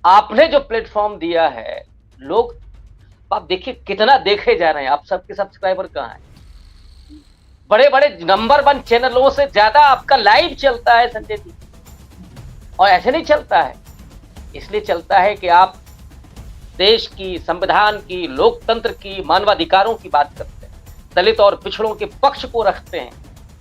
आपने जो प्लेटफॉर्म दिया है, लोग आप देखिए कितना देखे जा रहे हैं। आप सबके सब्सक्राइबर कहाँ हैं? बड़े बड़े नंबर 1 चैनलों से ज्यादा आपका लाइव चलता है संजय जी। और ऐसे नहीं चलता है, इसलिए चलता है कि आप देश की, संविधान की, लोकतंत्र की, मानवाधिकारों की बात करते हैं, दलित और पिछड़ों के पक्ष को रखते हैं।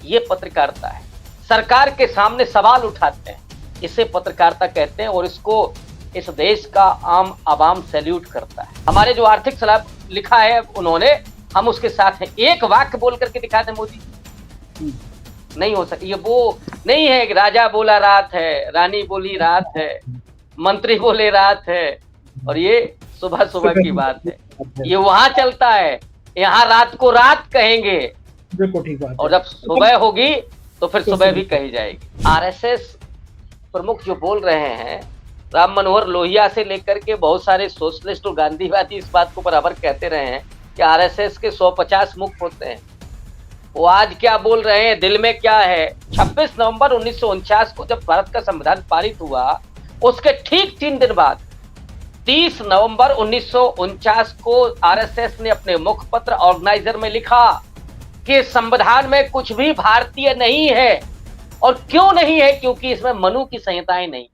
ये पत्रकारिता है। सरकार के सामने सवाल उठाते हैं, इसे पत्रकारिता कहते हैं। और इसको इस देश का आम आवाम सैल्यूट करता है। हमारे जो आर्थिक सलाह लिखा है उन्होंने, हम उसके साथ हैं। एक वाक्य बोल करके दिखा दें मोदी, नहीं हो सके। ये वो नहीं है कि राजा बोला रात है, रानी बोली रात है, मंत्री बोले रात है, और ये सुबह सुबह की बात है। ये वहां चलता है, यहाँ रात को रात कहेंगे। बिल्कुल ठीक बात है। और जब सुबह होगी तो फिर सुबह भी कही जाएगी। आरएसएस प्रमुख जो बोल रहे हैं, राम मनोहर लोहिया से लेकर के बहुत सारे सोशलिस्ट और गांधीवादी इस बात को बराबर कहते रहे हैं कि आरएसएस के 150 मुख होते हैं। वो आज क्या बोल रहे हैं, दिल में क्या है? 26 नवंबर 1949 को जब भारत का संविधान पारित हुआ, उसके ठीक 3 दिन बाद 30 नवंबर 1949 को आरएसएस ने अपने मुखपत्र ऑर्गेनाइजर में लिखा कि संविधान में कुछ भी भारतीय नहीं है। और क्यों नहीं है? क्योंकि इसमें मनु की संहिताएं नहीं।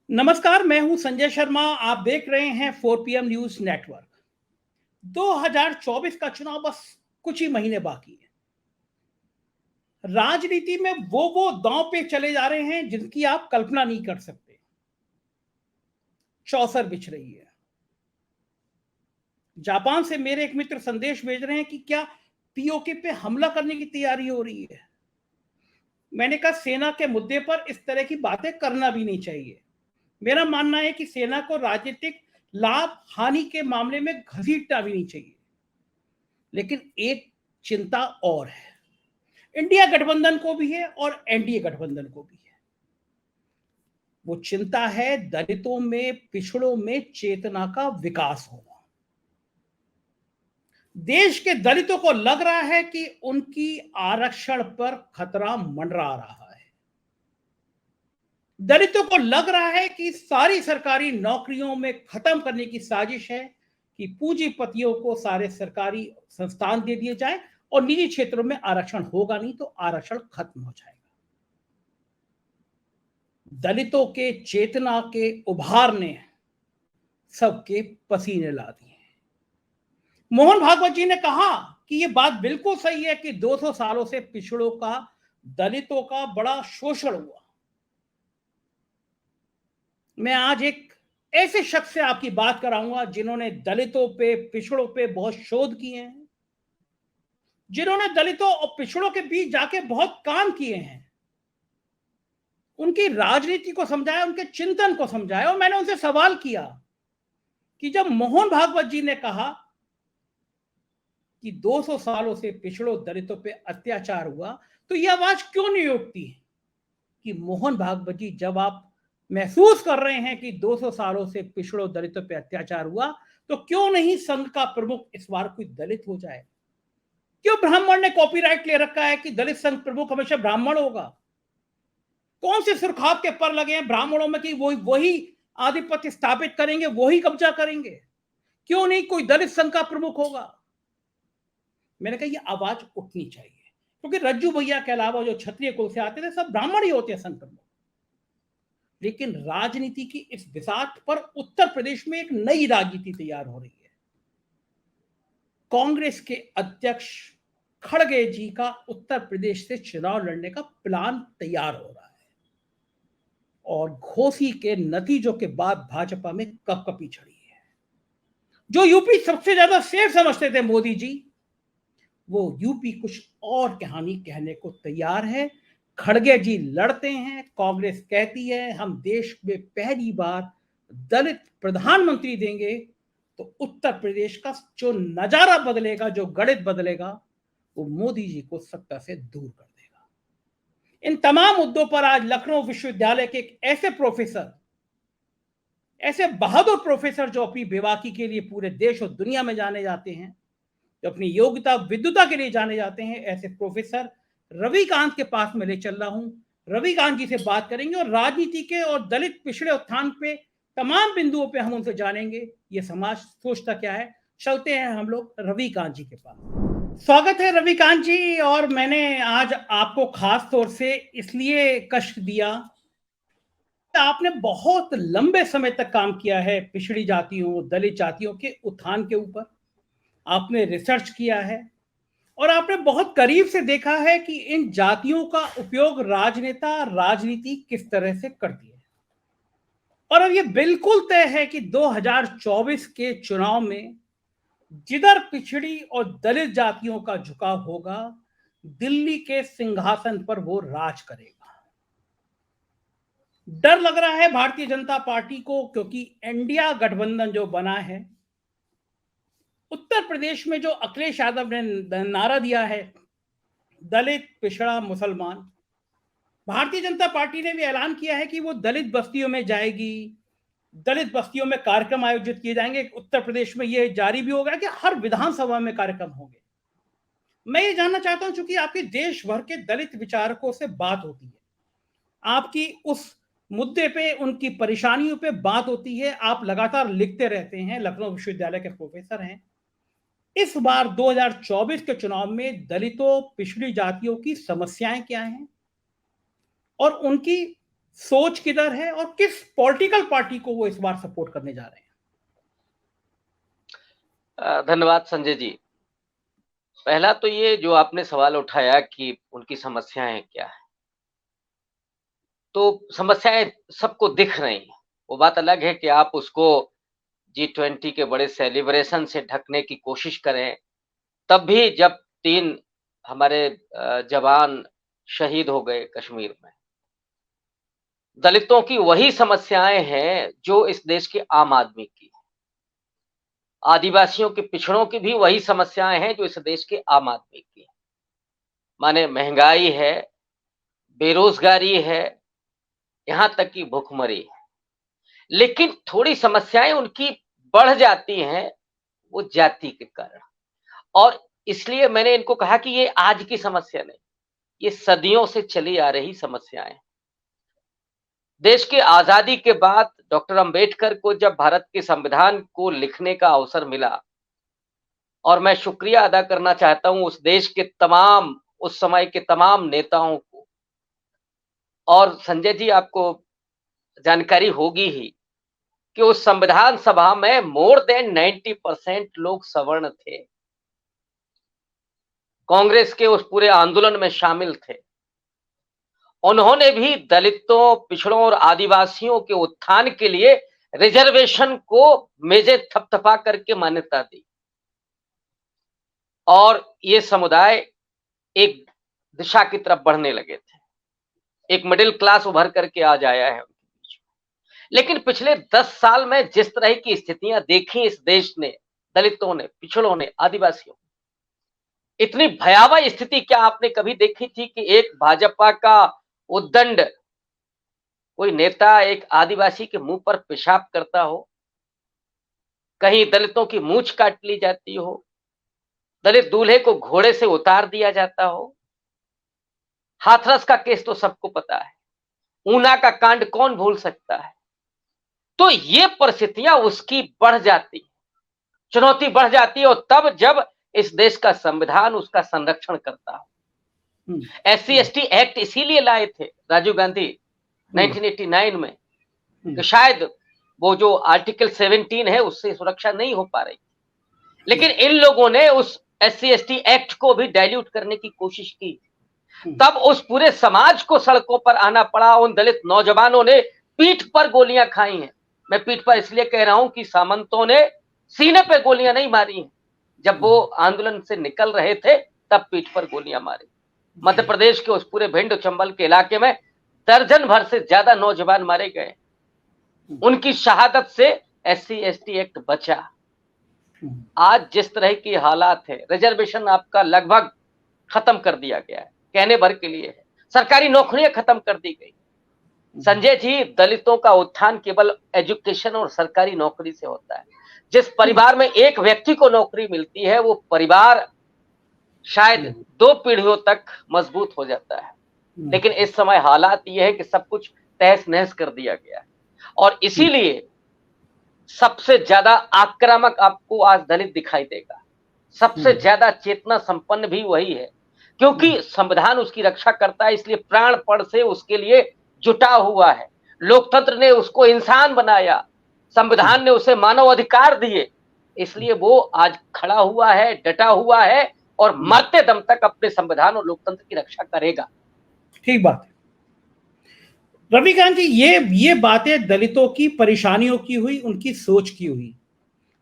नमस्कार, मैं हूं संजय शर्मा। आप देख रहे हैं 4PM न्यूज नेटवर्क। 2024 का चुनाव बस कुछ ही महीने बाकी है। राजनीति में वो दांव पे चले जा रहे हैं जिनकी आप कल्पना नहीं कर सकते। चौसर बिछ रही है। जापान से मेरे एक मित्र संदेश भेज रहे हैं कि क्या पीओके पे हमला करने की तैयारी हो रही है। मैंने कहा सेना के मुद्दे पर इस तरह की बातें करना भी नहीं चाहिए। मेरा मानना है कि सेना को राजनीतिक लाभ हानि के मामले में घसीटना भी नहीं चाहिए। लेकिन एक चिंता और है, इंडिया गठबंधन को भी है और एनडीए गठबंधन को भी है। वो चिंता है दलितों में, पिछड़ों में चेतना का विकास होना। देश के दलितों को लग रहा है कि उनकी आरक्षण पर खतरा मंडरा रहा है। दलितों को लग रहा है कि सारी सरकारी नौकरियों में खत्म करने की साजिश है कि पूंजीपतियों को सारे सरकारी संस्थान दे दिए जाए और निजी क्षेत्रों में आरक्षण होगा नहीं तो आरक्षण खत्म हो जाएगा। दलितों के चेतना के उभार ने सबके पसीने ला दिए। मोहन भागवत जी ने कहा कि यह बात बिल्कुल सही है कि 200 सालों से पिछड़ों का, दलितों का बड़ा शोषण हुआ। मैं आज एक ऐसे शख्स से आपकी बात कराऊंगा जिन्होंने दलितों पे, पिछड़ों पे बहुत शोध किए हैं, जिन्होंने दलितों और पिछड़ों के बीच जाके बहुत काम किए हैं, उनकी राजनीति को समझाया, उनके चिंतन को समझाया। और मैंने उनसे सवाल किया कि जब मोहन भागवत जी ने कहा कि 200 सालों से पिछड़ों, दलितों पे अत्याचार हुआ, तो यह आवाज क्यों नहीं उठती कि मोहन भागवत जी, जब आप महसूस कर रहे हैं कि 200 सालों से पिछड़ों, दलितों पे अत्याचार हुआ, तो क्यों नहीं संघ का प्रमुख इस बार कोई दलित हो जाए? क्यों ब्राह्मण ने कॉपीराइट ले रखा है कि दलित संघ प्रमुख हमेशा ब्राह्मण होगा? कौन से सुरखाब के पर लगे हैं ब्राह्मणों में कि वही आधिपत्य स्थापित करेंगे, वही कब्जा करेंगे? क्यों नहीं कोई दलित संघ का प्रमुख होगा? मैंने कहा यह आवाज उठनी चाहिए, क्योंकि रज्जू भैया के अलावा जो क्षत्रिय कुल से आते थे सब ब्राह्मण ही होते हैं संघ प्रमुख। लेकिन राजनीति की इस बिसात पर उत्तर प्रदेश में एक नई राजनीति तैयार हो रही है। कांग्रेस के अध्यक्ष खड़गे जी का उत्तर प्रदेश से चुनाव लड़ने का प्लान तैयार हो रहा है। और घोसी के नतीजों के बाद भाजपा में कपकपी छड़ी है। जो यूपी सबसे ज्यादा सेफ समझते थे मोदी जी, वो यूपी कुछ और कहानी कहने को तैयार है। खड़गे जी लड़ते हैं, कांग्रेस कहती है हम देश में पहली बार दलित प्रधानमंत्री देंगे, तो उत्तर प्रदेश का जो नजारा बदलेगा, जो गणित बदलेगा, वो मोदी जी को सत्ता से दूर कर देगा। इन तमाम मुद्दों पर आज लखनऊ विश्वविद्यालय के एक ऐसे प्रोफेसर, ऐसे बहादुर प्रोफेसर जो अपनी बेबाकी के लिए पूरे देश और दुनिया में जाने जाते हैं, जो अपनी योग्यता विद्वता के लिए जाने जाते हैं, ऐसे प्रोफेसर रविकांत के पास में ले चल रहा हूं, रविकांत जी से बात करेंगे और राजनीति के और दलित पिछड़े उत्थान पे तमाम बिंदुओं पे हम उनसे जानेंगे ये समाज सोचता क्या है। चलते हैं हम लोग रविकांत जी के पास। स्वागत है रविकांत जी। और मैंने आज आपको खास तौर से इसलिए कष्ट दिया, आपने बहुत लंबे समय तक काम किया है पिछड़ी जातियों दलित जातियों के उत्थान के ऊपर। आपने रिसर्च किया है और आपने बहुत करीब से देखा है कि इन जातियों का उपयोग राजनेता राजनीति किस तरह से करती है। और अब ये बिल्कुल तय है कि 2024 के चुनाव में जिधर पिछड़ी और दलित जातियों का झुकाव होगा, दिल्ली के सिंहासन पर वो राज करेगा। डर लग रहा है भारतीय जनता पार्टी को, क्योंकि इंडिया गठबंधन जो बना है, उत्तर प्रदेश में जो अखिलेश यादव ने नारा दिया है दलित पिछड़ा मुसलमान, भारतीय जनता पार्टी ने भी ऐलान किया है कि वो दलित बस्तियों में जाएगी, दलित बस्तियों में कार्यक्रम आयोजित किए जाएंगे। उत्तर प्रदेश में ये जारी भी होगा कि हर विधानसभा में कार्यक्रम होंगे। मैं ये जानना चाहता हूं, चूंकि आपकी देश भर के दलित विचारकों से बात होती है, आपकी उस मुद्दे पे उनकी परेशानियों पे बात होती है, आप लगातार लिखते रहते हैं, लखनऊ विश्वविद्यालय के प्रोफेसर हैं। इस बार 2024 के चुनाव में दलितों पिछड़ी जातियों की समस्याएं क्या हैं और उनकी सोच किधर है और किस पॉलिटिकल पार्टी को वो इस बार सपोर्ट करने जा रहे हैं? धन्यवाद संजय जी। पहला तो ये जो आपने सवाल उठाया कि उनकी समस्याएं क्या है, तो समस्याएं सबको दिख रही हैं। वो बात अलग है कि आप उसको G20 के बड़े सेलिब्रेशन से ढकने की कोशिश करें, तब भी जब 3 हमारे जवान शहीद हो गए कश्मीर में, दलितों की वही समस्याएं हैं जो इस देश के आम आदमी की है। आदिवासियों के पिछड़ों की भी वही समस्याएं हैं जो इस देश के आम आदमी की है। माने महंगाई है, बेरोजगारी है, यहां तक कि भुखमरी है। लेकिन थोड़ी समस्याएं उनकी बढ़ जाती हैं वो जाति के कारण, और इसलिए मैंने इनको कहा कि ये आज की समस्या नहीं, ये सदियों से चली आ रही समस्याएं। देश की आजादी के बाद डॉक्टर अंबेडकर को जब भारत के संविधान को लिखने का अवसर मिला, और मैं शुक्रिया अदा करना चाहता हूं उस देश के तमाम, उस समय के तमाम नेताओं को। और संजय जी, आपको जानकारी होगी ही कि उस संविधान सभा में मोर देन 90% लोग सवर्ण थे, कांग्रेस के उस पूरे आंदोलन में शामिल थे। उन्होंने भी दलितों, पिछड़ों और आदिवासियों के उत्थान के लिए रिजर्वेशन को मेजे थपथपा करके मान्यता दी, और ये समुदाय एक दिशा की तरफ बढ़ने लगे थे, एक मिडिल क्लास उभर करके आज आया है उनके बीच में। लेकिन पिछले 10 साल में जिस तरह की स्थितियां देखी इस देश ने, दलितों ने, पिछड़ों ने, आदिवासियों, इतनी भयावह स्थिति क्या आपने कभी देखी थी कि एक भाजपा का उद्दंड कोई नेता एक आदिवासी के मुंह पर पेशाब करता हो, कहीं दलितों की मूंछ काट ली जाती हो, दलित दूल्हे को घोड़े से उतार दिया जाता हो? हाथरस का केस तो सबको पता है, ऊना का कांड कौन भूल सकता है? तो ये परिस्थितियां उसकी बढ़ जाती, चुनौती बढ़ जाती है, और तब जब इस देश का संविधान उसका संरक्षण करता हो। SC/ST एक्ट इसीलिए लाए थे राजीव गांधी 1989 में कि शायद वो जो आर्टिकल 17 है उससे सुरक्षा नहीं हो पा रही, लेकिन इन लोगों ने उस SC/ST एक्ट को भी डाइल्यूट करने की कोशिश की। तब उस पूरे समाज को सड़कों पर आना पड़ा। उन दलित नौजवानों ने पीठ पर गोलियां खाई हैं। मैं पीठ पर इसलिए कह रहा हूं कि सामंतों ने सीने पे गोलियां नहीं मारी हैं, जब वो आंदोलन से निकल रहे थे तब पीठ पर गोलियां मारी। मध्य प्रदेश के उस पूरे भिंड चंबल के इलाके में दर्जन भर से ज्यादा नौजवान मारे गए। उनकी शहादत से SC/ST एक्ट बचा। आज जिस तरह की हालात है, रिजर्वेशन आपका लगभग खत्म कर दिया गया है, कहने भर के लिए है। सरकारी नौकरियां खत्म कर दी गई। संजय जी, दलितों का उत्थान केवल एजुकेशन और सरकारी नौकरी से होता है। जिस परिवार में एक व्यक्ति को नौकरी मिलती है, वो परिवार शायद 2 पीढ़ियों तक मजबूत हो जाता है। लेकिन इस समय हालात ये है कि सब कुछ तहस नहस कर दिया गया है और इसीलिए सबसे ज्यादा आक्रामक आपको आज दलित दिखाई देगा। सबसे ज्यादा चेतना संपन्न भी वही है, क्योंकि संविधान उसकी रक्षा करता है, इसलिए प्राणपण से उसके लिए जुटा हुआ है। लोकतंत्र ने उसको इंसान बनाया, संविधान ने उसे मानव अधिकार दिए, इसलिए वो आज खड़ा हुआ है, डटा हुआ है और मरते दम तक अपने संविधान और लोकतंत्र की रक्षा करेगा। ठीक बात है रविकांत जी, ये बातें दलितों की परेशानियों की हुई, उनकी सोच की हुई,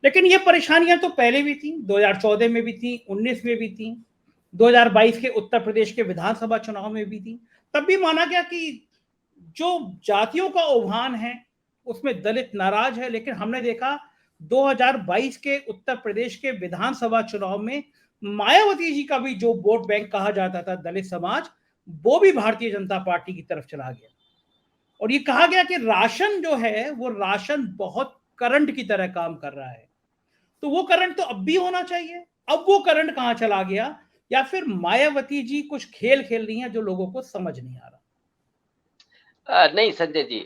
लेकिन ये परेशानियां तो पहले भी थी, 2014 में भी थी, 19 में भी थी, 2022 के उत्तर प्रदेश के विधानसभा चुनाव में भी थी। तब भी माना गया कि जो जातियों का उभान है उसमें दलित नाराज है, लेकिन हमने देखा 2022 के उत्तर प्रदेश के विधानसभा चुनाव में मायावती जी का भी जो वोट बैंक कहा जाता था दलित समाज, वो भी भारतीय जनता पार्टी की तरफ चला गया और ये कहा गया कि राशन जो है वो राशन बहुत करंट की तरह काम कर रहा है। तो वो करंट तो अब भी होना चाहिए, अब वो करंट कहां चला गया, या फिर मायावती जी कुछ खेल खेल रही हैं जो लोगों को समझ नहीं आ रहा? नहीं संजय जी,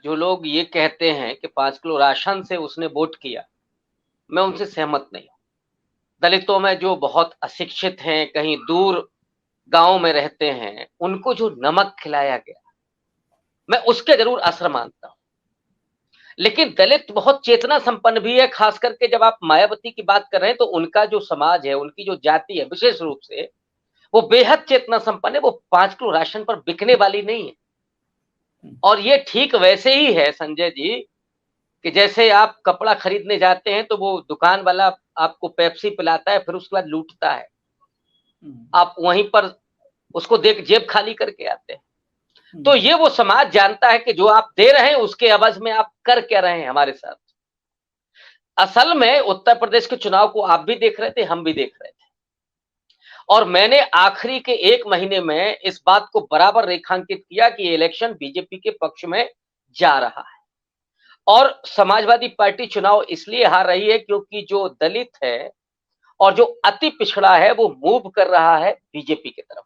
जो लोग ये कहते हैं कि 5 किलो राशन से उसने वोट किया, मैं उनसे सहमत नहीं हूं। दलितों में जो बहुत अशिक्षित हैं, कहीं दूर गांव में रहते हैं, उनको जो नमक खिलाया गया, मैं उसके जरूर असर मानता हूं। लेकिन दलित बहुत चेतना संपन्न भी है, खास करके जब आप मायावती की बात कर रहे हैं तो उनका जो समाज है, उनकी जो जाति है विशेष रूप से, वो बेहद चेतना संपन्न है। वो 5 किलो राशन पर बिकने वाली नहीं है। और ये ठीक वैसे ही है संजय जी कि जैसे आप कपड़ा खरीदने जाते हैं तो वो दुकान वाला आपको पेप्सी पिलाता है, फिर उसके बाद लूटता है, आप वहीं पर उसको देख जेब खाली करके आते हैं। तो ये वो समाज जानता है कि जो आप दे रहे हैं उसके एवज में आप कर क्या रहे हैं हमारे साथ। असल में उत्तर प्रदेश के चुनाव को आप भी देख रहे थे, हम भी देख रहे थे, और मैंने आखिरी के 1 महीने में इस बात को बराबर रेखांकित किया कि इलेक्शन बीजेपी के पक्ष में जा रहा है और समाजवादी पार्टी चुनाव इसलिए हार रही है क्योंकि जो दलित है और जो अति पिछड़ा है वो मूव कर रहा है बीजेपी की तरफ।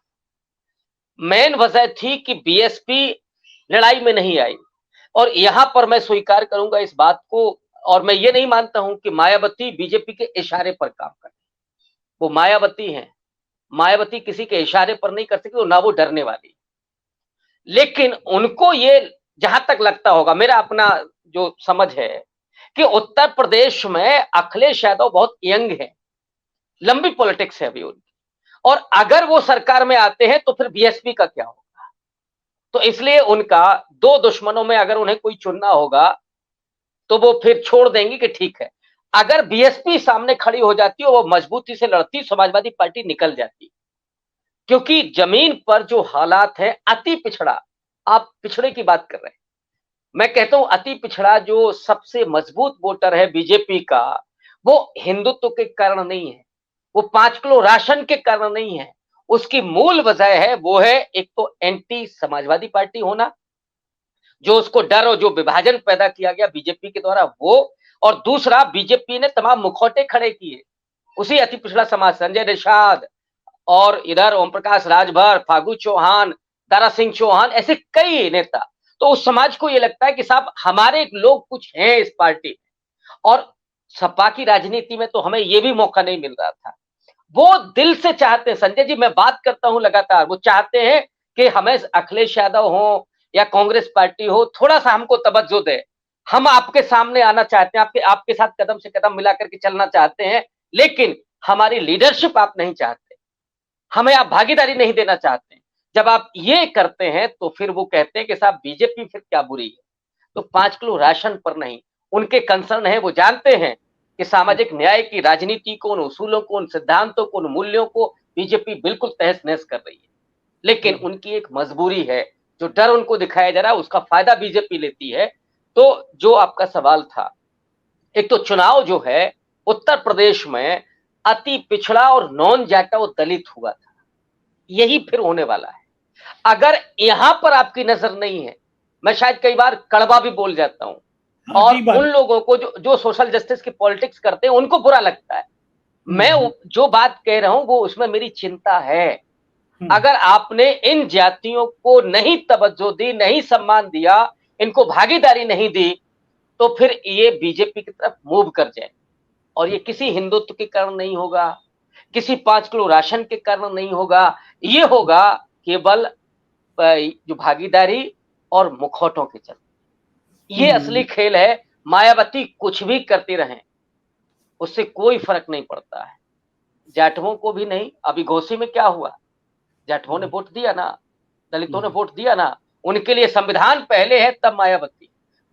मेन वजह थी कि बीएसपी लड़ाई में नहीं आई, और यहां पर मैं स्वीकार करूंगा इस बात को, और मैं ये नहीं मानता हूं कि मायावती बीजेपी के इशारे पर काम कर, वो मायावती हैं, मायावती किसी के इशारे पर नहीं कर सकती, ना वो डरने वाली। लेकिन उनको ये जहां तक लगता होगा, मेरा अपना जो समझ है कि उत्तर प्रदेश में अखिलेश यादव बहुत यंग है, लंबी पॉलिटिक्स है अभी उनकी, और अगर वो सरकार में आते हैं तो फिर बीएसपी का क्या होगा। तो इसलिए उनका दो दुश्मनों में अगर उन्हें कोई चुनना होगा तो वो फिर छोड़ देंगे कि ठीक है, अगर बीएसपी सामने खड़ी हो जाती और वो मजबूती से लड़ती, समाजवादी पार्टी निकल जाती। क्योंकि जमीन पर जो हालात है, अति पिछड़ा, आप पिछड़े की बात कर रहे हैं, मैं कहता हूं अति पिछड़ा जो सबसे मजबूत वोटर है बीजेपी का, वो हिंदुत्व के कारण नहीं है, वो 5 किलो राशन के कारण नहीं है। उसकी मूल वजह है, वो है एक तो एंटी समाजवादी पार्टी होना, जो उसको डर और जो विभाजन पैदा किया गया बीजेपी के द्वारा वो, और दूसरा बीजेपी ने तमाम मुखौटे खड़े किए उसी अति पिछड़ा समाज, संजय निषाद और इधर ओम प्रकाश राजभर, फागू चौहान, दारा सिंह चौहान, ऐसे कई नेता। तो उस समाज को ये लगता है कि साहब हमारे लोग कुछ हैं इस पार्टी में, और सपा की राजनीति में तो हमें ये भी मौका नहीं मिल रहा था। वो दिल से चाहते हैं संजय जी, मैं बात करता हूं लगातार, वो चाहते हैं कि हमें अखिलेश यादव हो या कांग्रेस पार्टी हो, थोड़ा सा हमको तवज्जो दे, हम आपके सामने आना चाहते हैं, आपके साथ कदम से कदम मिला करके चलना चाहते हैं, लेकिन हमारी लीडरशिप आप नहीं चाहते, हमें आप भागीदारी नहीं देना चाहते। जब आप ये करते हैं तो फिर वो कहते हैं कि साहब बीजेपी फिर क्या बुरी है। तो 5 किलो राशन पर नहीं, उनके कंसर्न है, वो जानते हैं कि सामाजिक न्याय की राजनीति को, उन उसूलों को, उन सिद्धांतों को, उन मूल्यों को बीजेपी बिल्कुल तहस नहस कर रही है। लेकिन उनकी एक मजबूरी है, जो डर उनको दिखाया जा रहा है उसका फायदा बीजेपी लेती है। तो जो आपका सवाल था, एक तो चुनाव जो है उत्तर प्रदेश में अति पिछड़ा और नॉन जाटा दलित हुआ था, यही फिर होने वाला है। अगर यहां पर आपकी नजर नहीं है, मैं शायद कई बार कड़वा भी बोल जाता हूं, और उन लोगों को जो सोशल जस्टिस की पॉलिटिक्स करते हैं उनको बुरा लगता है। मैं जो बात कह रहा हूं वो उसमें मेरी चिंता है, अगर आपने इन जातियों को नहीं तवज्जो दी, नहीं सम्मान दिया, इनको भागीदारी नहीं दी, तो फिर ये बीजेपी की तरफ मूव कर जाए। और ये किसी हिंदुत्व के कारण नहीं होगा, किसी 5 किलो राशन के कारण नहीं होगा, ये होगा केवल जो भागीदारी और मुखौटों के चलते। ये असली खेल है। मायावती कुछ भी करती रहें, उससे कोई फर्क नहीं पड़ता है। जाटवों को भी नहीं। अभी घोसी में क्या हुआ? जाटवों ने वोट दिया ना, दलितों ने वोट दिया ना, उनके लिए संविधान पहले है, तब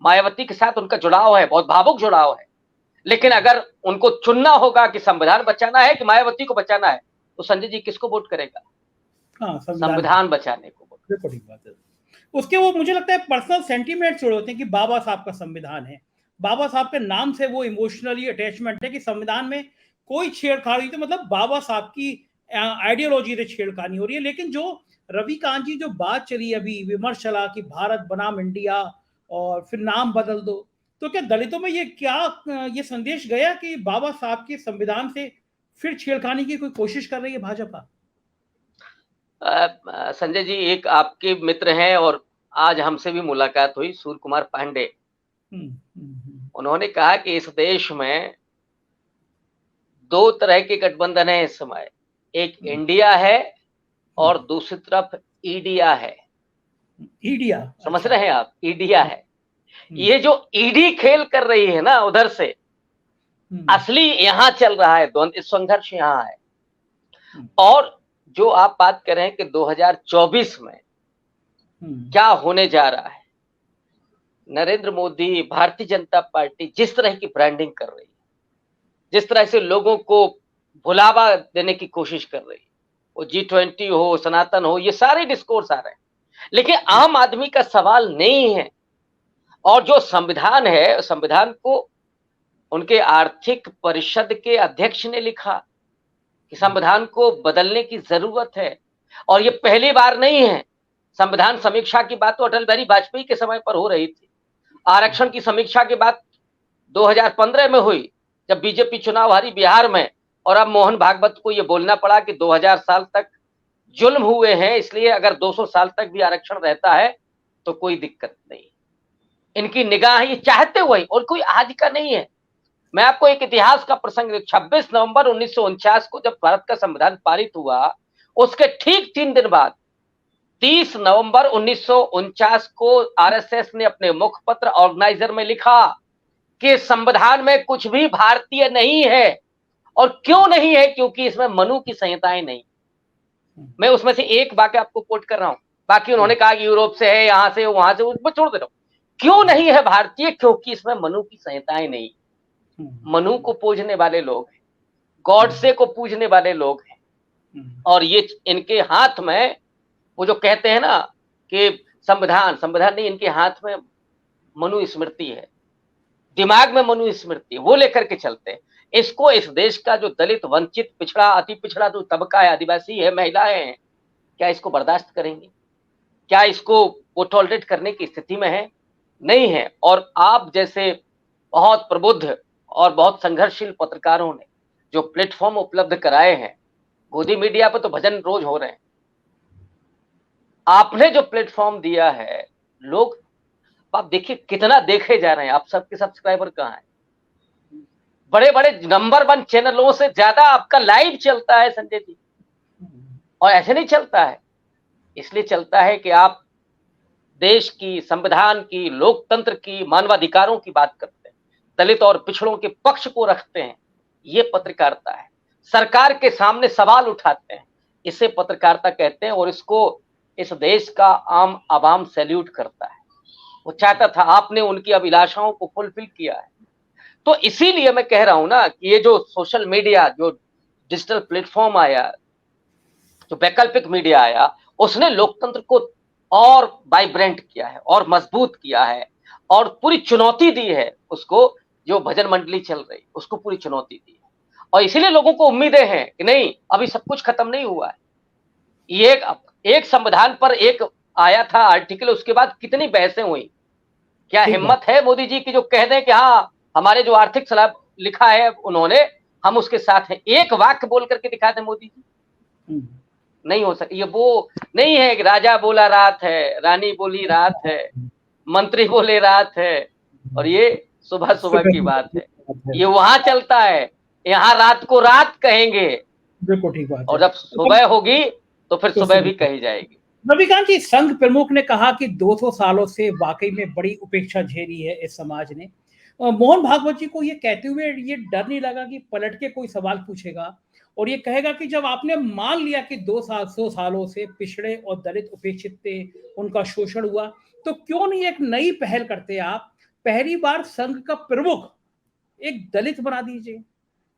मायावती के साथ उनका जुड़ाव है, बहुत भावुक जुड़ाव है। लेकिन अगर उनको चुनना होगा कि संविधान बचाना है कि मायावती को बचाना है, तो संजय जी किसको वोट करेगा? हाँ, संविधान बचाने को। बड़ी बात है। उसके वो मुझे लगता है पर्सनल सेंटीमेंट्स जुड़े होते हैं कि बाबा साहब का संविधान है, बाबा साहब के नाम से वो इमोशनली अटैचमेंट है कि संविधान में कोई छेड़खानी, तो मतलब बाबा साहब की आइडियोलॉजी से छेड़खानी हो रही है। लेकिन जो रविकांत जी जो बात चली अभी, विमर्श चला कि भारत बनाम इंडिया और फिर नाम बदल दो, तो क्या दलितों में ये संदेश गया कि बाबा साहब के संविधान से फिर छेड़खानी की कोई कोशिश कर रही है भाजपा? संजय जी, एक आपके मित्र हैं और आज हमसे भी मुलाकात हुई, सूर्य कुमार पांडे। उन्होंने कहा कि इस देश में 2 तरह के गठबंधन है इस समय, एक इंडिया है और दूसरी तरफ ईडिया है। ईडिया समझ रहे हैं आप? ईडिया है। ये जो ईडी खेल कर रही है ना उधर से, असली यहां चल रहा है, द्वंद्व संघर्ष यहां है। और जो आप बात कर रहे हैं कि 2024 में क्या होने जा रहा है, नरेंद्र मोदी, भारतीय जनता पार्टी जिस तरह की ब्रांडिंग कर रही है, जिस तरह से लोगों को भुलावा देने की कोशिश कर रही है, वो G20 हो, सनातन हो, ये सारे डिस्कोर्स आ रहे हैं, लेकिन आम आदमी का सवाल नहीं है। और जो संविधान है, संविधान को उनके आर्थिक परिषद के अध्यक्ष ने लिखा कि संविधान को बदलने की जरूरत है। और ये पहली बार नहीं है। संविधान समीक्षा की बात तो अटल बिहारी वाजपेयी के समय पर हो रही थी। आरक्षण की समीक्षा की बात 2015 में हुई, जब बीजेपी चुनाव हारी बिहार में, और अब मोहन भागवत को ये बोलना पड़ा कि 2000 साल तक जुल्म हुए हैं, इसलिए अगर 200 साल तक भी आरक्षण रहता है तो कोई दिक्कत नहीं। इनकी निगाह ये चाहते हुए, और कोई आज का नहीं है। मैं आपको एक इतिहास का प्रसंग, 26 नवंबर 1949 को जब भारत का संविधान पारित हुआ, उसके ठीक 3 दिन बाद 30 नवंबर 1949 को आरएसएस ने अपने मुखपत्र ऑर्गेनाइजर में लिखा कि संविधान में कुछ भी भारतीय नहीं है। और क्यों नहीं है? क्योंकि इसमें मनु की संहिताएं नहीं। मैं उसमें से एक वाक्य आपको कोट कर रहा हूं, बाकी उन्होंने कहा कि यूरोप से है, यहां से, वहां से, उसको छोड़ दे रहा हूं। क्यों नहीं है भारतीय? क्योंकि इसमें मनु की संहिताएं नहीं। मनु को पूजने वाले लोग हैं, गॉडसे को पूजने वाले लोग हैं, और ये इनके हाथ में, वो जो कहते हैं ना कि संविधान नहीं, इनके हाथ में मनु स्मृति है, दिमाग में मनु स्मृति, वो लेकर के चलते हैं। इसको, इस देश का जो दलित, वंचित, पिछड़ा, अति पिछड़ा जो तबका है, आदिवासी है, महिलाएं हैं, क्या इसको बर्दाश्त करेंगे? क्या इसको वो टॉलरेट करने की स्थिति में है? नहीं है। और आप जैसे बहुत प्रबुद्ध और बहुत संघर्षशील पत्रकारों ने जो प्लेटफॉर्म उपलब्ध कराए हैं, गोदी मीडिया पर तो भजन रोज हो रहे हैं, आपने जो प्लेटफॉर्म दिया है, लोग आप देखिए कितना देखे जा रहे हैं। आप सबके सब्सक्राइबर कहाँ हैं? बड़े बड़े नंबर 1 चैनलों से ज्यादा आपका लाइव चलता है संजय जी। और ऐसे नहीं चलता है, इसलिए चलता है कि आप देश की, संविधान की, लोकतंत्र की, मानवाधिकारों की बात करते हैं, दलित और पिछड़ों के पक्ष को रखते हैं। ये पत्रकारिता है। सरकार के सामने सवाल उठाते हैं, इसे पत्रकारिता कहते हैं। और इसको इस देश का आम आवाम सैल्यूट करता है। वो चाहता था, आपने उनकी अभिलाषाओं को फुलफिल किया है। तो इसीलिए मैं कह रहा हूं ना कि ये जो सोशल मीडिया, जो डिजिटल प्लेटफॉर्म आया, जो वैकल्पिक मीडिया आया, उसने लोकतंत्र को और वाइब्रेंट किया है, और मजबूत किया है, और पूरी चुनौती दी है उसको। जो भजन मंडली चल रही, उसको पूरी चुनौती दी है। और इसीलिए लोगों को उम्मीदें हैं कि नहीं, अभी सब कुछ खत्म नहीं हुआ है। ये एक संविधान पर एक आया था आर्टिकल, उसके बाद कितनी बहसें हुई। क्या हिम्मत है मोदी जी की जो कह दें कि हाँ, हमारे जो आर्थिक सलाह लिखा है उन्होंने, हम उसके साथ हैं। एक वाक्य बोल करके दिखा दें मोदी जी, नहीं हो सकती। ये वो नहीं है कि राजा बोला रात है, रानी बोली रात है, मंत्री बोले रात है, और ये सुबह सुबह की बात है। ये वहां चलता है, यहाँ रात को रात कहेंगे, बिल्कुल ठीक बात और है। जब सुबह होगी तो फिर तो सुबह भी कही जाएगी। रविकांत जी, संघ प्रमुख ने कहा कि 200 सालों से वाकई में बड़ी उपेक्षा झेली है इस समाज ने। मोहन भागवत जी को ये कहते हुए ये डर नहीं लगा कि पलट के कोई सवाल पूछेगा और ये कहेगा कि जब आपने मान लिया कि 200 सालों से पिछड़े और दलित उपेक्षित थे, उनका शोषण हुआ, तो क्यों नहीं एक नई पहल करते आप, पहली बार संघ का प्रमुख एक दलित बना दीजिए।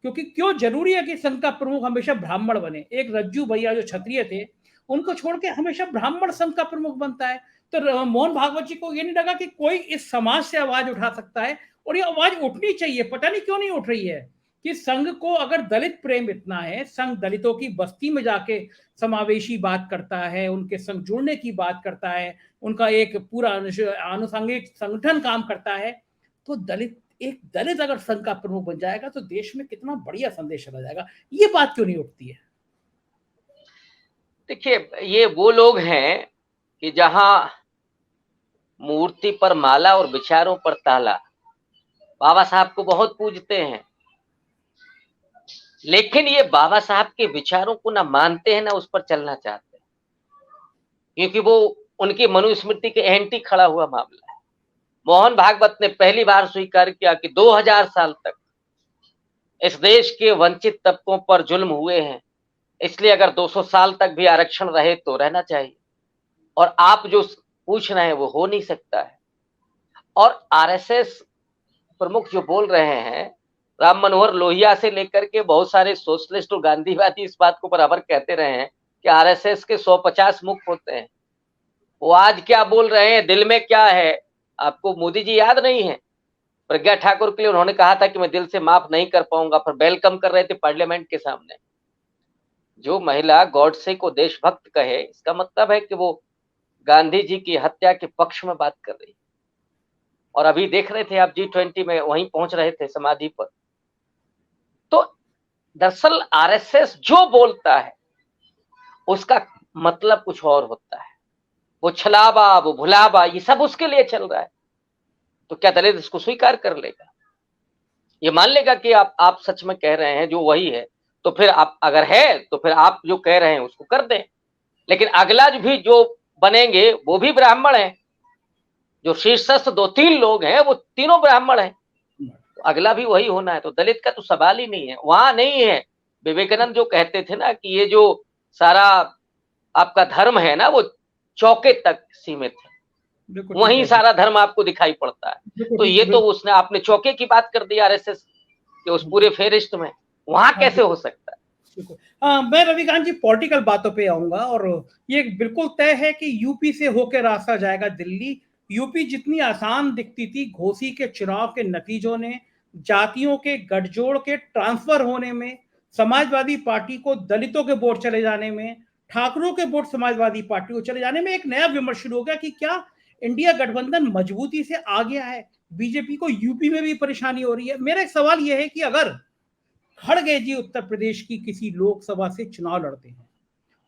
क्योंकि क्यों जरूरी है कि संघ का प्रमुख हमेशा ब्राह्मण बने। एक रज्जू भैया जो क्षत्रिय थे, उनको छोड़ के हमेशा ब्राह्मण संघ का प्रमुख बनता है। तो मोहन भागवत जी को ये नहीं लगा कि कोई इस समाज से आवाज उठा सकता है, और ये आवाज उठनी चाहिए। पता नहीं क्यों नहीं उठ रही है कि संघ को अगर दलित प्रेम इतना है, संघ दलितों की बस्ती में जाके समावेशी बात करता है, उनके संग जुड़ने की बात करता है, उनका एक पूरा आनुषंगिक संगठन काम करता है, तो एक दलित अगर संघ का प्रमुख बन जाएगा तो देश में कितना बढ़िया संदेश चला जाएगा। ये बात क्यों नहीं उठती है? देखिए, ये वो लोग हैं कि जहां मूर्ति पर माला और विचारों पर ताला, बाबा साहब को बहुत पूजते हैं, लेकिन ये बाबा साहब के विचारों को ना मानते हैं ना उस पर चलना चाहते हैं, क्योंकि वो उनकी मनुस्मृति के एंटी खड़ा हुआ मामला है। मोहन भागवत ने पहली बार स्वीकार किया कि 2000 साल तक इस देश के वंचित तबकों पर जुल्म हुए हैं, इसलिए अगर 200 साल तक भी आरक्षण रहे तो रहना चाहिए, और आप जो पूछ रहे हैं वो हो नहीं सकता है। और आरएसएस प्रमुख जो बोल रहे हैं, राम मनोहर लोहिया से लेकर के बहुत सारे सोशलिस्ट और गांधीवादी इस बात को बराबर कहते रहे हैं कि आरएसएस के 150 मुख होते हैं। वो आज क्या बोल रहे हैं, दिल में क्या है, आपको मोदी जी याद नहीं है? प्रज्ञा ठाकुर के लिए उन्होंने कहा था कि मैं दिल से माफ नहीं कर पाऊंगा, फिर वेलकम कर रहे थे पार्लियामेंट के सामने। जो महिला गॉडसे को देशभक्त कहे, इसका मतलब है कि वो गांधी जी की हत्या के पक्ष में बात कर रही। और अभी देख रहे थे आप G20 में वहीं पहुंच रहे थे समाधि पर। तो दरअसल आरएसएस जो बोलता है उसका मतलब कुछ और होता है। वो छलावा, वो भुलावा, ये सब उसके लिए चल रहा है। तो क्या दलित इसको स्वीकार कर लेगा? ये मान लेगा कि आप सच में कह रहे हैं जो वही है, तो फिर आप अगर है तो फिर आप जो कह रहे हैं उसको कर दें। लेकिन अगला भी जो बनेंगे वो भी ब्राह्मण है, जो शीर्षस्थ 2-3 लोग हैं वो तीनों ब्राह्मण हैं, तो अगला भी वही होना है। तो दलित का तो सवाल ही नहीं है, वहां नहीं है। विवेकानंद जो कहते थे ना कि ये जो सारा आपका धर्म है ना वो चौके तक सीमित है, वहीं सारा धर्म आपको दिखाई पड़ता है। तो ये तो उसने आपने चौके की बात कर दी आरएसएस के उस पूरे फेरिस्ट में, वहां कैसे हो सकता है? मैं रविकांत जी पॉलिटिकल बातों पे आऊंगा, और ये बिल्कुल तय है कि यूपी से होकर रास्ता जाएगा दिल्ली। यूपी जितनी आसान दिखती थी, घोसी के चुनाव के नतीजों ने, जातियों के गठजोड़ के ट्रांसफर होने में, समाजवादी पार्टी को दलितों के वोट चले जाने में, ठाकरों के वोट समाजवादी पार्टी को चले जाने में, एक नया विमर्श शुरू हो गया कि क्या इंडिया गठबंधन मजबूती से आ गया है, बीजेपी को यूपी में भी परेशानी हो रही है। मेरा एक सवाल यह है कि अगर खड़गे जी उत्तर प्रदेश की किसी लोकसभा से चुनाव लड़ते हैं,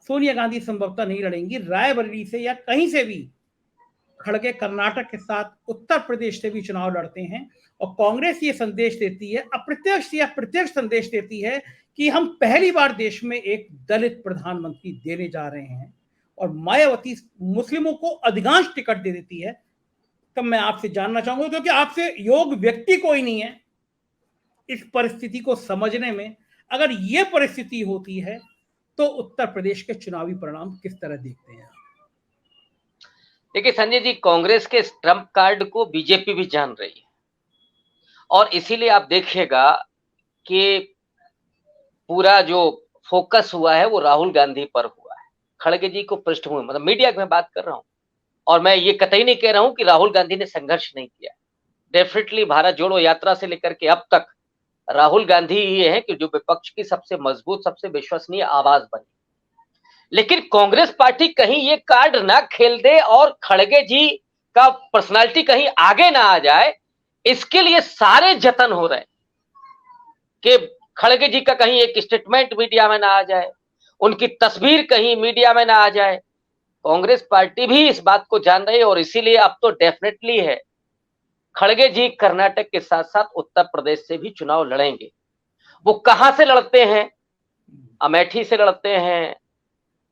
सोनिया गांधी संभवतः नहीं लड़ेंगी, रायबरेली से या कहीं से भी खड़गे कर्नाटक के साथ उत्तर प्रदेश से भी चुनाव लड़ते हैं, और कांग्रेस ये संदेश देती है, अप्रत्यक्ष या प्रत्यक्ष संदेश देती है कि हम पहली बार देश में एक दलित प्रधानमंत्री देने जा रहे हैं, और मायावती मुस्लिमों को अधिकांश टिकट दे देती है, तब मैं आपसे जानना चाहूंगा, क्योंकि आपसे योग व्यक्ति कोई नहीं है इस परिस्थिति को समझने में, अगर ये परिस्थिति होती है तो उत्तर प्रदेश के चुनावी परिणाम किस तरह देखते हैं? देखिए संजय जी, कांग्रेस के ट्रम्प कार्ड को बीजेपी भी जान रही है, और इसीलिए आप देखिएगा कि पूरा जो फोकस हुआ है वो राहुल गांधी पर हुआ है। खड़गे जी को पृष्ठभूमि, मतलब मीडिया की मैं बात कर रहा हूं, और मैं ये कतई नहीं कह रहा हूं कि राहुल गांधी ने संघर्ष नहीं किया। डेफिनेटली भारत जोड़ो यात्रा से लेकर के अब तक राहुल गांधी ये है कि जो विपक्ष की सबसे मजबूत, सबसे विश्वसनीय आवाज बनी। लेकिन कांग्रेस पार्टी कहीं ये कार्ड ना खेल दे और खड़गे जी का पर्सनालिटी कहीं आगे ना आ जाए, इसके लिए सारे जतन हो रहे हैं कि खड़गे जी का कहीं एक स्टेटमेंट मीडिया में ना आ जाए, उनकी तस्वीर कहीं मीडिया में ना आ जाए। कांग्रेस पार्टी भी इस बात को जान रही है और इसीलिए अब तो डेफिनेटली है, खड़गे जी कर्नाटक के साथ साथ उत्तर प्रदेश से भी चुनाव लड़ेंगे। वो कहां से लड़ते हैं, अमेठी से लड़ते हैं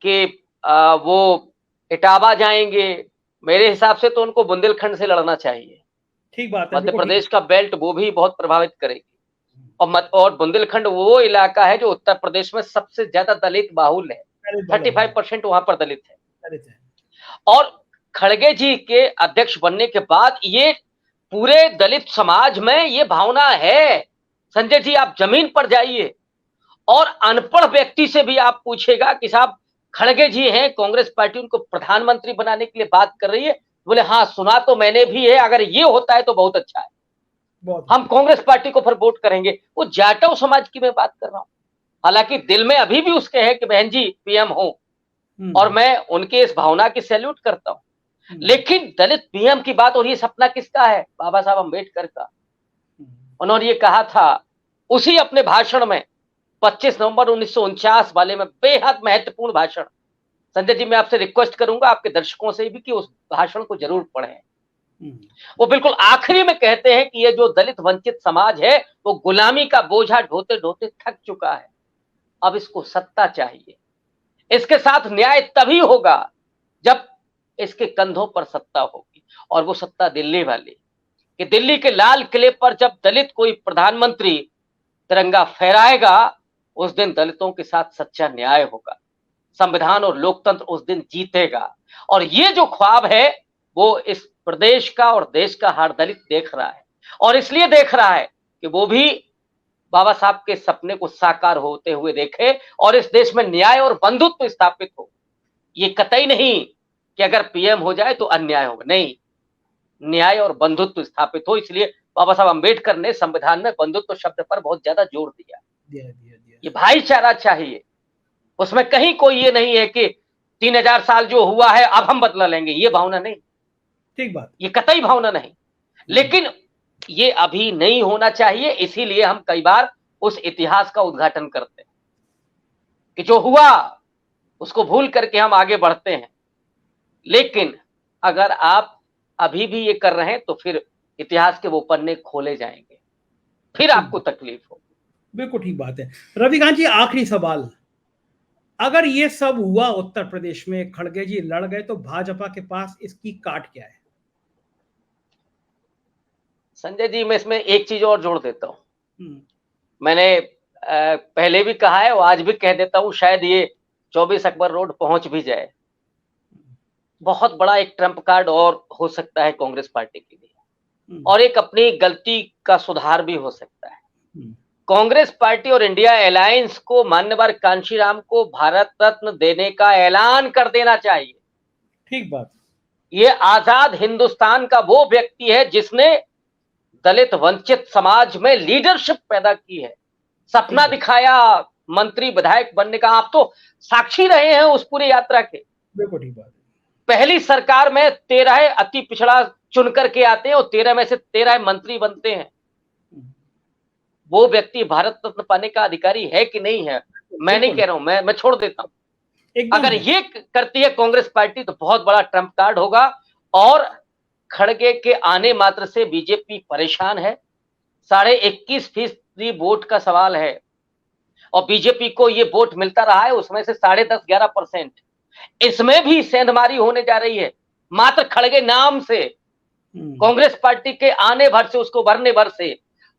कि वो इटावा जाएंगे, मेरे हिसाब से तो उनको बुंदेलखंड से लड़ना चाहिए। ठीक बात है, मध्य प्रदेश का बेल्ट वो भी बहुत प्रभावित करेगी और बुंदेलखंड वो इलाका है जो उत्तर प्रदेश में सबसे ज्यादा दलित बाहुल है, 35% वहां पर दलित है। और खड़गे जी के अध्यक्ष बनने के बाद ये पूरे दलित समाज में ये भावना है। संजय जी, आप जमीन पर जाइए और अनपढ़ व्यक्ति से भी आप पूछेगा कि साहब खड़गे जी हैं, कांग्रेस पार्टी उनको प्रधानमंत्री बनाने के लिए बात कर रही है, बोले हाँ सुना तो मैंने भी है, अगर ये होता है तो बहुत अच्छा है, हम कांग्रेस पार्टी को फिर वोट करेंगे। वो जाटव समाज की मैं बात कर रहा हूं, हालांकि दिल में अभी भी उसके है कि बहन जी पीएम हो, और मैं उनके इस भावना की सैल्यूट करता हूं, लेकिन दलित पीएम की बात, और ये सपना किसका है, बाबा साहब अम्बेडकर का। उन्होंने ये कहा था उसी अपने भाषण में 25 नवंबर 1949 वाले में, बेहद महत्वपूर्ण भाषण। संजय जी, मैं आपसे रिक्वेस्ट करूंगा आपके दर्शकों से भी कि उस भाषण को जरूर पढ़ें। वो बिल्कुल आखिरी में कहते हैं कि ये जो दलित वंचित समाज है वो गुलामी का बोझा ढोते ढोते थक चुका है, अब इसको सत्ता चाहिए। इसके साथ न्याय तभी होगा जब इसके कंधों पर सत्ता होगी, और वो सत्ता दिल्ली वाली, कि दिल्ली के लाल किले पर जब दलित कोई प्रधानमंत्री तिरंगा फहराएगा, उस दिन दलितों के साथ सच्चा न्याय होगा, संविधान और लोकतंत्र उस दिन जीतेगा। और ये जो ख्वाब है वो इस प्रदेश का और देश का हर दलित देख रहा है, और इसलिए देख रहा है कि वो भी बाबा साहब के सपने को साकार होते हुए देखे और इस देश में न्याय और बंधुत्व स्थापित हो। ये कतई नहीं कि अगर पीएम हो जाए तो अन्याय होगा, नहीं, न्याय और बंधुत्व स्थापित हो। इसलिए बाबा साहब अम्बेडकर ने संविधान में बंधुत्व शब्द पर बहुत ज्यादा जोर दिया। ये भाईचारा चाहिए, उसमें कहीं कोई ये नहीं है कि 3000 साल जो हुआ है अब हम बदला लेंगे, ये भावना नहीं। ठीक बात, ये कतई भावना नहीं, लेकिन ये अभी नहीं होना चाहिए। इसीलिए हम कई बार उस इतिहास का उद्घाटन करते हैं कि जो हुआ उसको भूल करके हम आगे बढ़ते हैं। लेकिन अगर आप अभी भी ये कर रहे हैं तो फिर इतिहास के वो पन्ने खोले जाएंगे, फिर आपको तकलीफ होगी। बिल्कुल ठीक बात है। रविकांत जी, आखिरी सवाल, अगर ये सब हुआ उत्तर प्रदेश में, खड़गे जी लड़ गए, तो भाजपा के पास इसकी काट क्या है? संजय जी, मैं इसमें एक चीज और जोड़ देता हूं। मैंने पहले भी कहा है और आज भी कह देता हूं, शायद ये 24 अकबर रोड पहुंच भी जाए, बहुत बड़ा एक ट्रम्प कार्ड और हो सकता है कांग्रेस पार्टी के लिए, और एक अपनी गलती का सुधार भी हो सकता है। कांग्रेस पार्टी और इंडिया अलायंस को मान्यवर कांशीराम को भारत रत्न देने का ऐलान कर देना चाहिए। ठीक बात। ये आजाद हिंदुस्तान का वो व्यक्ति है जिसने दलित वंचित समाज में लीडरशिप पैदा की है, सपना दिखाया मंत्री विधायक बनने का। आप तो साक्षी रहे हैं उस पूरी यात्रा के। बिल्कुल ठीक बात। पहली सरकार में 13 अति पिछड़ा चुन करके आते हैं और 13 में से 13 मंत्री बनते हैं। वो व्यक्ति भारत रत्न पाने का अधिकारी है कि नहीं है, मैं नहीं कह रहा हूं, मैं छोड़ देता हूं। अगर ये करती है कांग्रेस पार्टी तो बहुत बड़ा ट्रम्प कार्ड होगा, और खड़गे के आने मात्र से बीजेपी परेशान है। 21.5% वोट का सवाल है, और बीजेपी को ये वोट मिलता रहा है, उसमें से 10.5-11%। इसमें भी सेंधमारी होने जा रही है, मात्र खड़गे नाम से, कांग्रेस पार्टी के आने भर से, उसको भरने भर से।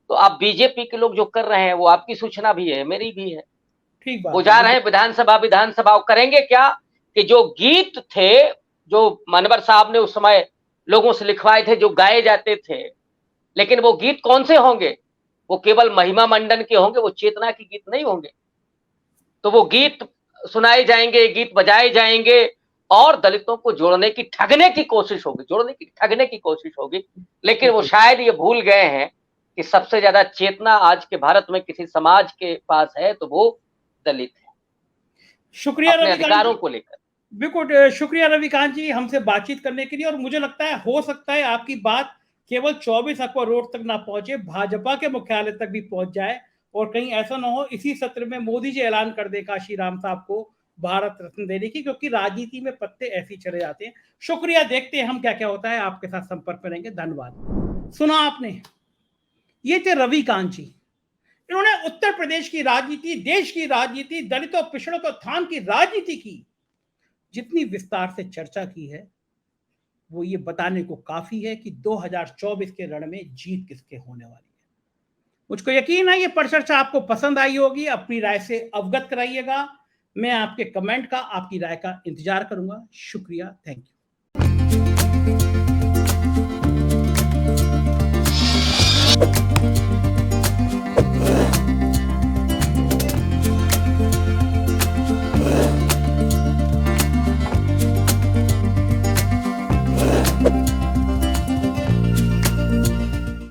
तो आप बीजेपी के लोग जो कर रहे हैं वो आपकी सूचना भी है, मेरी भी है। ठीक बात। वो जा रहे हैं विधानसभा करेंगे क्या कि जो गीत थे जो मनवर साहब ने उस समय लोगों से लिखवाए थे, जो गाए जाते थे, लेकिन वो गीत कौन से होंगे? वो केवल महिमा मंडन के होंगे, वो चेतना के गीत नहीं होंगे। तो वो गीत सुनाए जाएंगे, गीत बजाए जाएंगे, और दलितों को जोड़ने की ठगने की कोशिश होगी, लेकिन वो शायद ये भूल गए हैं कि सबसे ज्यादा चेतना आज के भारत में किसी समाज के पास है तो वो दलित है, शुक्रिया अपने अधिकारों को लेकर। बिल्कुल शुक्रिया रविकांत जी हमसे बातचीत करने के लिए। और मुझे लगता है हो सकता है आपकी बात केवल 24 अकबर रोड तक ना पहुंचे, भाजपा के मुख्यालय तक भी पहुंच जाए, और कहीं ऐसा ना हो इसी सत्र में मोदी जी ऐलान कर दे काशीराम साहब को भारत रत्न देने की, क्योंकि राजनीति में पत्ते ऐसे ही चले जाते हैं। शुक्रिया, देखते हैं हम क्या क्या होता है, आपके साथ संपर्क में रहेंगे। धन्यवाद। सुना आपने, ये थे रविकांत जी। इन्होंने उत्तर प्रदेश की राजनीति, देश की राजनीति, दलितों पिछड़ों के उत्थान की राजनीति की जितनी विस्तार से चर्चा की है, वो ये बताने को काफी है कि 2024 के रण में जीत किसके होने वाली है। मुझको यकीन है ये परिचर्चा आपको पसंद आई होगी। अपनी राय से अवगत कराइएगा। मैं आपके कमेंट का, आपकी राय का इंतजार करूंगा। शुक्रिया, थैंक यू।